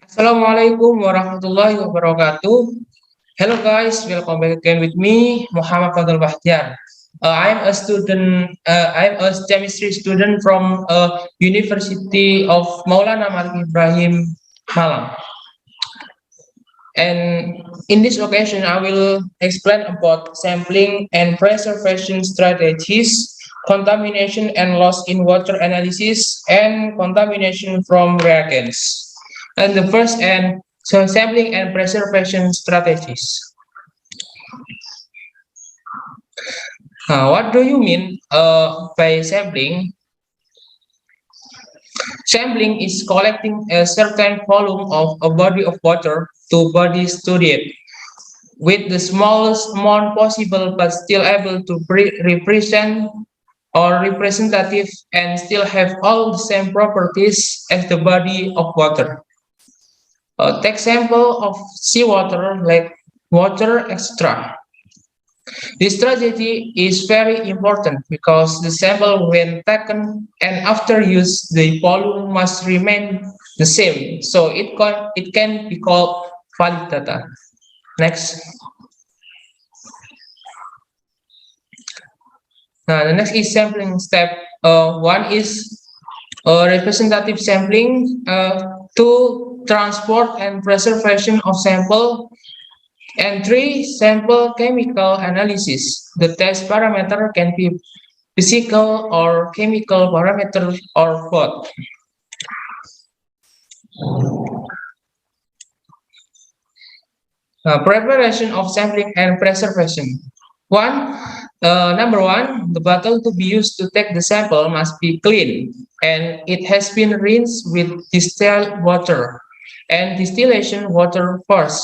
Assalamualaikum warahmatullahi wabarakatuh. Hello guys, welcome back again with me, Muhammad Fadl Bahtiar. I'm a chemistry student from University of Maulana Malik Ibrahim, Malang. And in this occasion, I will explain about sampling and preservation strategies, contamination and loss in water analysis, and contamination from reagents. And the first and so sampling and preservation strategies. What do you mean by sampling? Sampling is collecting a certain volume of a body of water to body studied with the smallest amount possible but still able to represent or representative and still have all the same properties as the body of water. Take example of seawater like water extract. This strategy is very important because the sample when taken and after use the volume must remain the same so it can be called valid data. Next. The next is sampling step. One is representative sampling, two transport and preservation of sample, and three sample chemical analysis. The test parameter can be physical or chemical parameter or both. Preparation of sampling and preservation. Number one, the bottle to be used to take the sample must be clean and it has been rinsed with distilled water and distillation water first,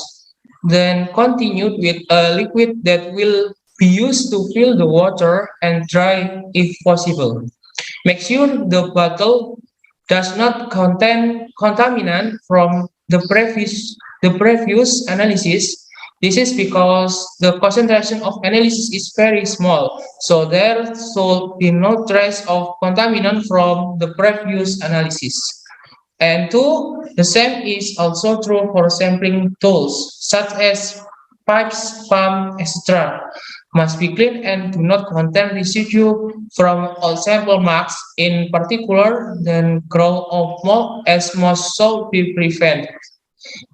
then continued with a liquid that will be used to fill the water and dry if possible. Make sure the bottle does not contain contaminant from the previous analysis. This is because the concentration of analysis is very small, so there should be no trace of contaminant from the previous analysis. And two, the same is also true for sampling tools, such as pipes, pump, etc. Must be clean and do not contain residue from all sample marks in particular, then growth of mold as most should be prevented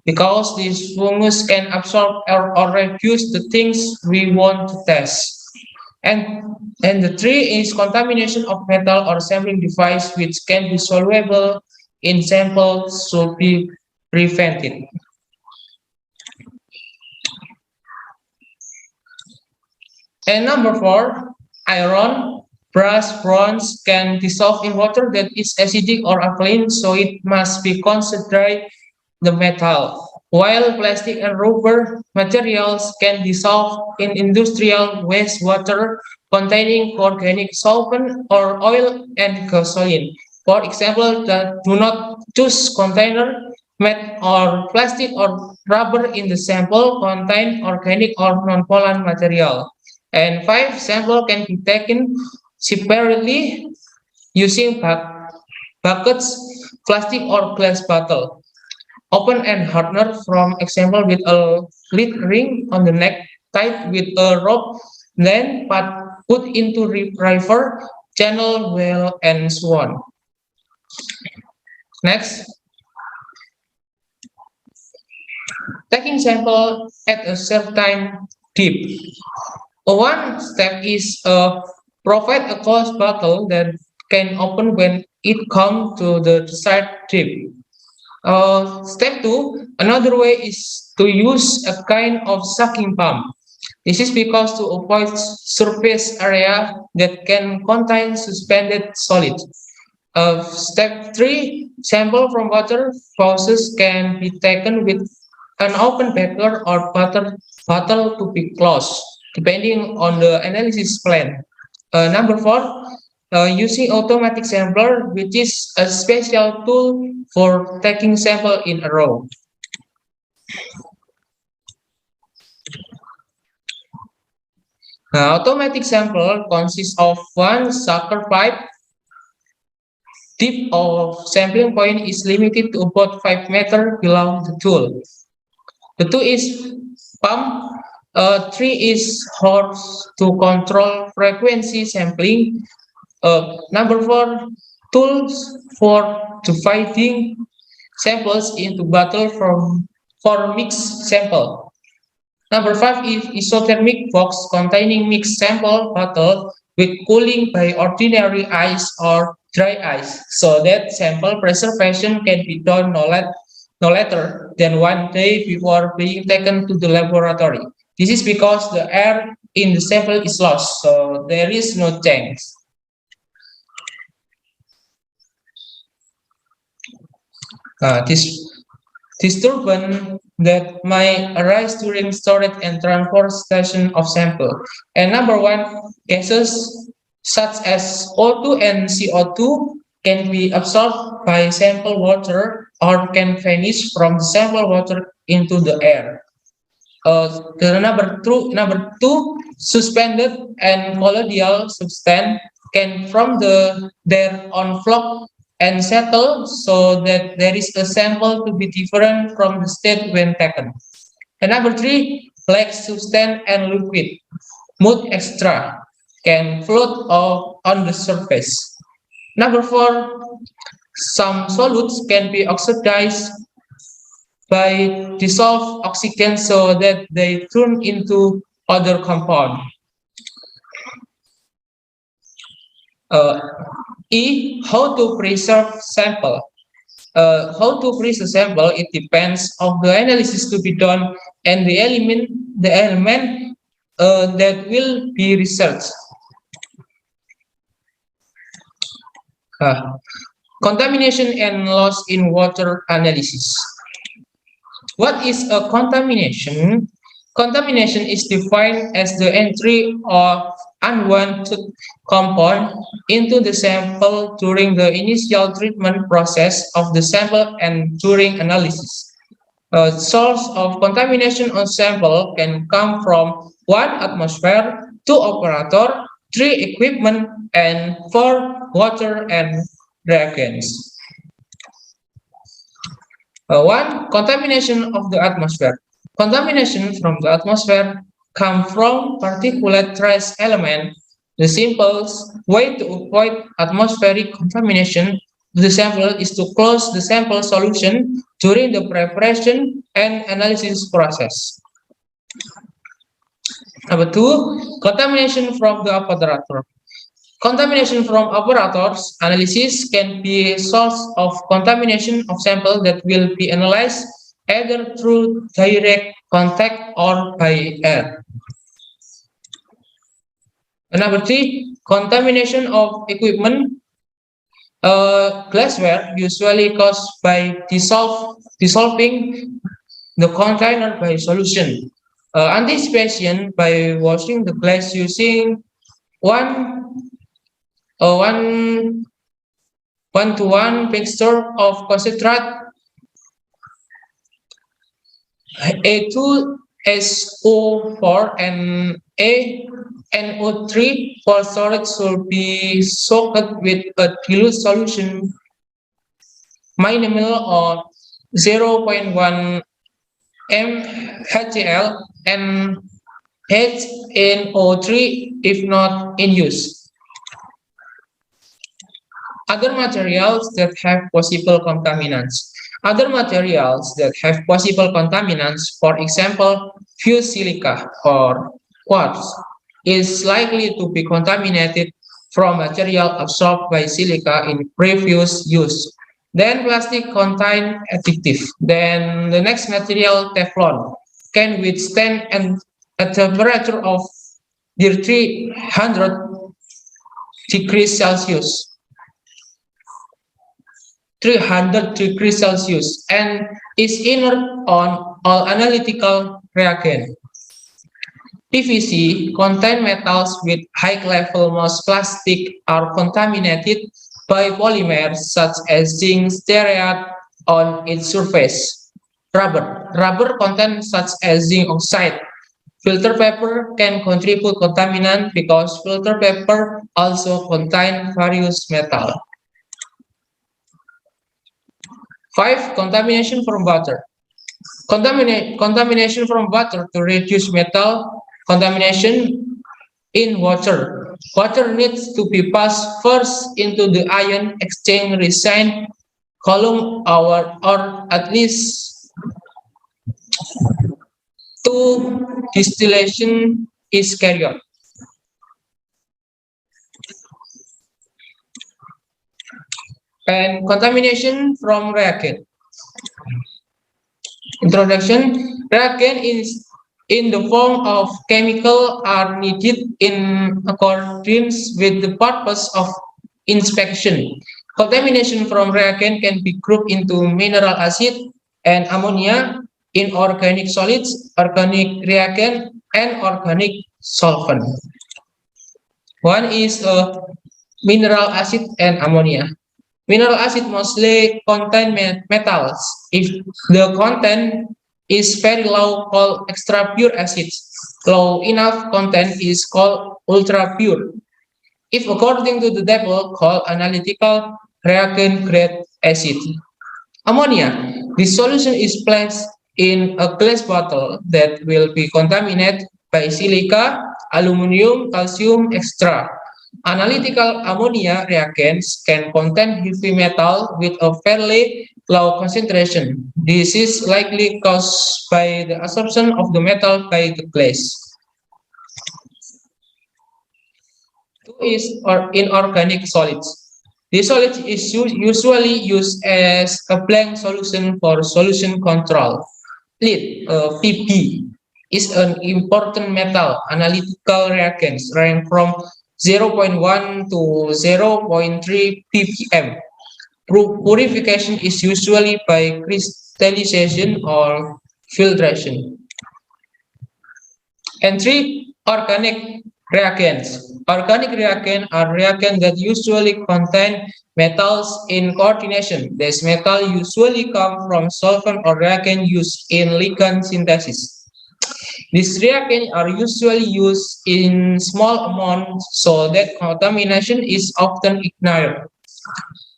because these fungus can absorb or reduce the things we want to test. And and the three is contamination of metal or sampling device which can be soluble in samples should be prevented. And number four, iron, brass, bronze can dissolve in water that is acidic or alkaline, so it must be concentrate the metal. While plastic and rubber materials can dissolve in industrial wastewater containing organic solvent or oil and gasoline. For example, do not choose container made or plastic or rubber in the sample contain organic or non-pollutant material. And five, sample can be taken separately using buckets, plastic or glass bottle. Open and hardener from example with a lead ring on the neck tied with a rope, then put into river, channel, well, and so on. Next, taking sample at a certain depth. One step is provide a closed bottle that can open when it comes to the desired depth. Step two, another way is to use a kind of sucking pump. This is because to avoid surface area that can contain suspended solid. Step three, sample from water faucets can be taken with an open beaker or bottle to be closed, depending on the analysis plan. Number four, using automatic sampler, which is a special tool for taking sample in a row. Automatic sample consists of one sucker pipe Depth of sampling point is limited to about 5 meters below the tool. The 2 is pump. 3 is horse to control frequency sampling. Number 4, tools for dividing samples into bottle for mixed sample. Number 5 is isothermic box containing mixed sample bottle with cooling by ordinary ice or dry ice, so that sample preservation can be done no later than 1 day before being taken to the laboratory. This is because the air in the sample is lost, so there is no chance. This disturbance that might arise during storage and transportation of sample. And number 1, gases such as O2 and CO2 can be absorbed by sample water or can vanish from the sample water into the air. The number two, suspended and colloidal substance can from their own flock and settle so that there is a sample to be different from the state when taken. And number 3, like substance and liquid, mud extra can float on the surface. Number 4, some solutes can be oxidized by dissolved oxygen so that they turn into other compound. How to preserve sample. How to preserve sample, it depends of the analysis to be done and the element that will be researched. Contamination and loss in water analysis. What is a contamination? Contamination is defined as the entry of unwanted compound into the sample during the initial treatment process of the sample and during analysis. A source of contamination on sample can come from 1, atmosphere, 2, operator, 3, equipment, and 4, water and reagents. 1, contamination of the atmosphere. Contamination from the atmosphere come from particulate trace element. The simplest way to avoid atmospheric contamination to the sample is to close the sample solution during the preparation and analysis process. Number 2, contamination from the operator. Contamination from operators analysis can be a source of contamination of sample that will be analyzed either through direct contact or by air. And number 3, contamination of equipment. Glassware usually caused by dissolving the container by solution. Anticipation by washing the glass using one to one mixture of concentrate A2SO4 and ANO3 for storage should be soaked with a dilute solution minimal or 0.1 mHCl and HNO3 if not in use. Other materials that have possible contaminants. Other materials that have possible contaminants, for example, fused silica or quartz, is likely to be contaminated from material absorbed by silica in previous use. Then plastic contain additive. Then the next material, Teflon, can withstand a temperature of 300 degrees Celsius. 300 degrees Celsius and is inert on all analytical reagent. PVC contain metals with high level. Most plastic are contaminated by polymers such as zinc stearate on its surface. Rubber content such as zinc oxide. Filter paper can contribute contaminant because filter paper also contain various metals. 5. Contamination from water. Contamination from water to reduce metal contamination in water. Water needs to be passed first into the ion exchange resin column or at least two distillation is carried out. And contamination from reagent. Introduction. Reagent is in the form of chemical are needed in accordance with the purpose of inspection. Contamination from reagent can be grouped into mineral acid and ammonia, inorganic solids, organic reagent, and organic solvent. One is mineral acid and ammonia. Mineral acid mostly contain metals. If the content is very low, called extra pure acids. Low enough content is called ultra pure. If according to the table, called analytical reagent grade acid. Ammonia. This solution is placed in a glass bottle that will be contaminated by silica, aluminum, calcium, etc. Analytical ammonia reagents can contain heavy metal with a fairly low concentration. This is likely caused by the absorption of the metal by the glass. Two is inorganic solids. This solid is usually used as a blank solution for solution control. Lead, Pb, is an important metal analytical reagents ranging from 0.1 to 0.3 ppm. Purification is usually by crystallization or filtration. And 3. Organic reagents. Organic reagents are reagents that usually contain metals in coordination. These metals usually come from solvent or reagent used in ligand synthesis. These reagents are usually used in small amounts so that contamination is often ignored.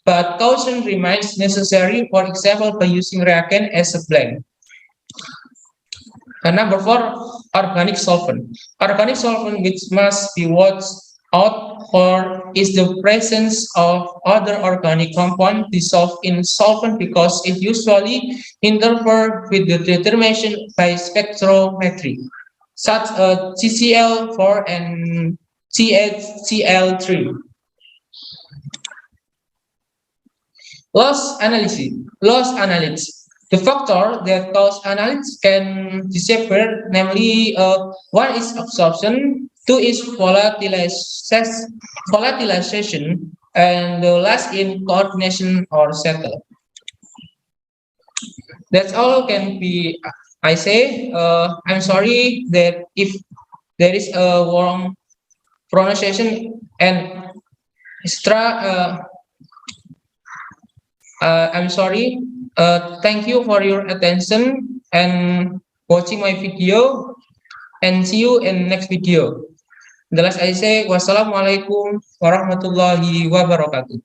But caution remains necessary, for example, by using reagent as a blend. And number 4, organic solvent. Organic solvent which must be watched out for is the presence of other organic compounds dissolved in solvent because it usually interferes with the determination by spectrometry, such as CCl4 and CHCl3. Loss analysis. The factor that cause analysis can disappear, namely, one is absorption, two is volatilization, and the last in coordination or settle. That's all can be I say. I'm sorry that if there is a wrong pronunciation and extra. I'm sorry. Thank you for your attention and watching my video, and see you in next video. The last I say, wassalamualaikum warahmatullahi wabarakatuh.